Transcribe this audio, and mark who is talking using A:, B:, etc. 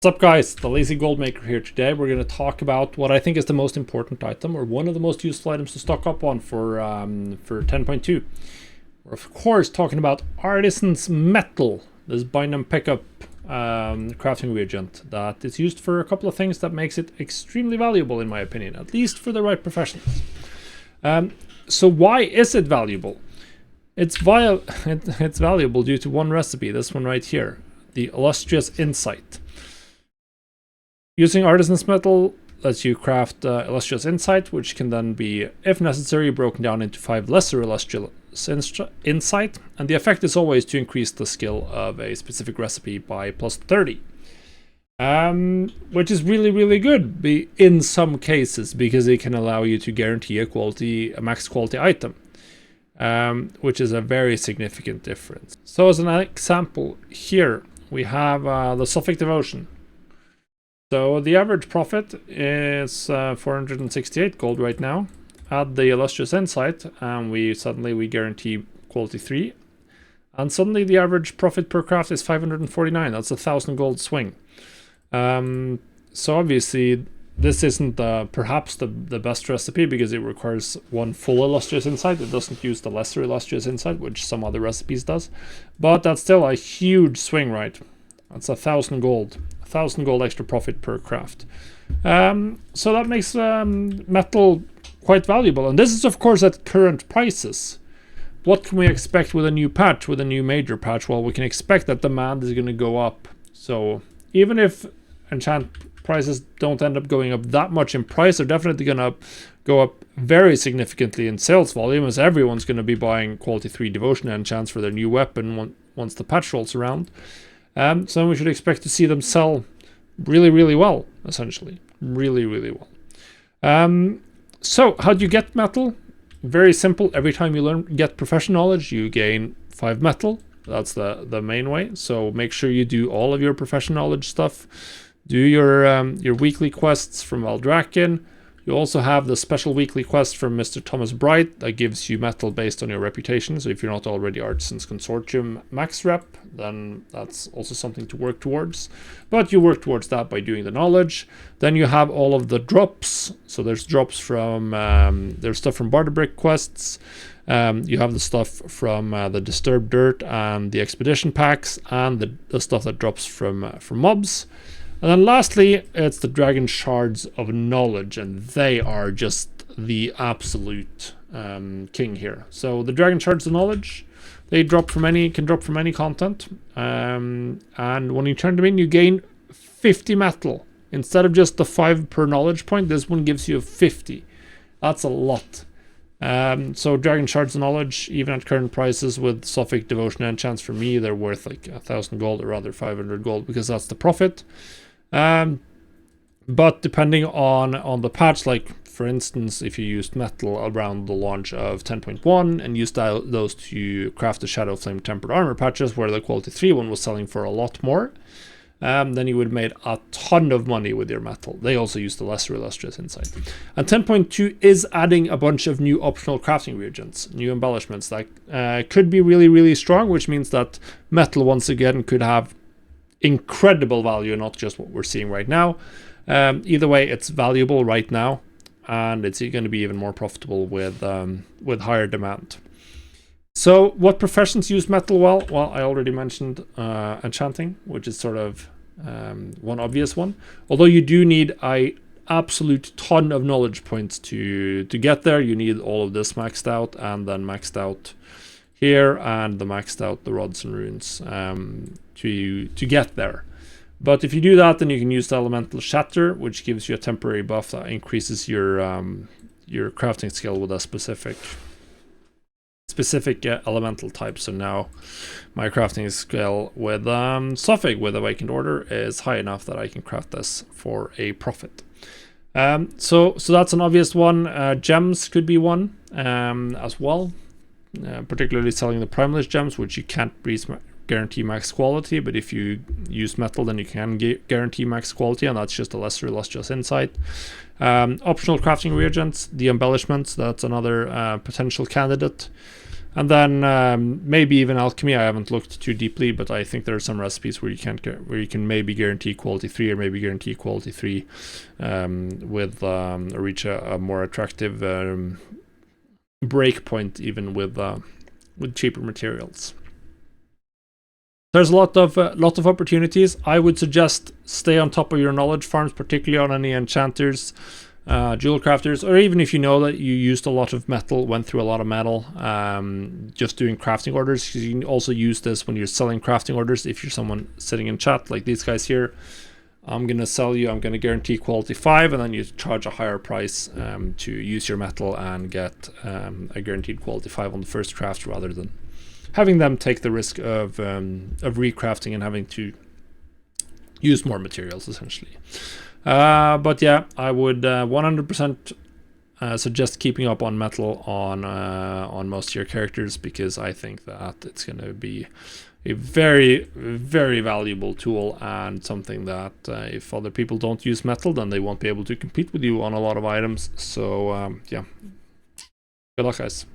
A: What's up guys, the Lazy Gold Maker here. Today we're going to talk about what I think is the most important item, or one of the most useful items to stock up on for 10.2. We're of course talking about Artisans Metal, this bind and pick up crafting reagent that is used for a couple of things that makes it extremely valuable in my opinion, at least for the right professionals. So why is it valuable? It's valuable due to one recipe, this one right here, the illustrious insight. Using Artisans Metal lets you craft illustrious insight, which can then be, if necessary, broken down into 5 lesser illustrious insight, and the effect is always to increase the skill of a specific recipe by plus 30. Which is really good in some cases, because it can allow you to guarantee a max quality item, which is a very significant difference. So as an example here, we have the Suffolk devotion. So the average profit is 468 gold right now. Add the illustrious insight and we guarantee quality 3. And suddenly the average profit per craft is 549. That's a 1,000 gold swing. So obviously this isn't perhaps the best recipe, because it requires one full illustrious insight. It doesn't use the lesser illustrious insight, which some other recipes does. But that's still a huge swing, right? That's 1,000 gold. 1,000 gold extra profit per craft. So that makes metal quite valuable. And this is of course at current prices. What can we expect with a new patch, with a new major patch? Well, we can expect that demand is going to go up. So even if enchant prices don't end up going up that much in price, they're definitely going to go up very significantly in sales volume, as everyone's going to be buying quality 3 devotion enchants for their new weapon once the patch rolls around. So we should expect to see them sell really well, essentially. Really well. So how do you get metal? Very simple. Every time you get profession knowledge, you gain 5 metal. That's the main way. So make sure you do all of your profession knowledge stuff. Do your weekly quests from Valdraken. You also have the special weekly quest from Mr. Thomas Bright that gives you metal based on your reputation. So if you're not already Artisans Consortium max rep, then that's also something to work towards. But you work towards that by doing the knowledge. Then you have all of the drops. So there's drops from, there's stuff from Barterbrick quests. You have the stuff from the Disturbed Dirt and the Expedition packs, and the stuff that drops from mobs. And then lastly, it's the Dragon Shards of Knowledge, and they are just the absolute king here. So the Dragon Shards of Knowledge, they can drop from any content, and when you turn them in, you gain 50 metal. Instead of just the 5 per knowledge point, this one gives you 50. That's a lot. So Dragon Shards of Knowledge, even at current prices with Suffolk devotion enchants, for me, they're worth like 1,000 gold, or rather 500 gold, because that's the profit. But depending on the patch, like for instance, if you used metal around the launch of 10.1 and used those to craft the Shadow Flame Tempered Armor patches, where the quality 3 one was selling for a lot more, then you would have made a ton of money with your metal. They also use the lesser illustrious insight. And 10.2 is adding a bunch of new optional crafting reagents, new embellishments that could be really strong, which means that metal once again could have incredible value, not just what we're seeing right now. Either way, it's valuable right now, and it's going to be even more profitable with higher demand. So what professions use metal well? Well, I already mentioned enchanting, which is sort of one obvious one. Although you do need a absolute ton of knowledge points to get there. You need all of this maxed out, and then maxed out here, and the maxed out the rods and runes to get there. But if you do that, then you can use the elemental shatter, which gives you a temporary buff that increases your crafting skill with a specific elemental type. So now my crafting skill with Suffolk with Awakened Order is high enough that I can craft this for a profit. So that's an obvious one. Gems could be one as well. Particularly selling the primalist gems, which you can't guarantee max quality, but if you use metal, then you can guarantee max quality, and that's just a lesser illustrious insight. Optional crafting reagents, the embellishments, that's another potential candidate. And then maybe even alchemy. I haven't looked too deeply, but I think there are some recipes where you can maybe guarantee quality 3 or maybe guarantee quality 3 with reach a more attractive break point even with cheaper materials. There's a lot of opportunities. I would suggest stay on top of your knowledge farms, particularly on any enchanters, jewel crafters, or even if you know that you used a lot of metal, went through a lot of metal, just doing crafting orders, because you can also use this when you're selling crafting orders. If you're someone sitting in chat like these guys here, I'm gonna guarantee quality 5, and then you charge a higher price to use your metal and get a guaranteed quality 5 on the first craft, rather than having them take the risk of recrafting and having to use more materials, essentially. But yeah, I would 100% suggest keeping up on metal on most of your characters, because I think that it's going to be a very, very valuable tool, and something that if other people don't use metal, then they won't be able to compete with you on a lot of items. So yeah, good luck, guys.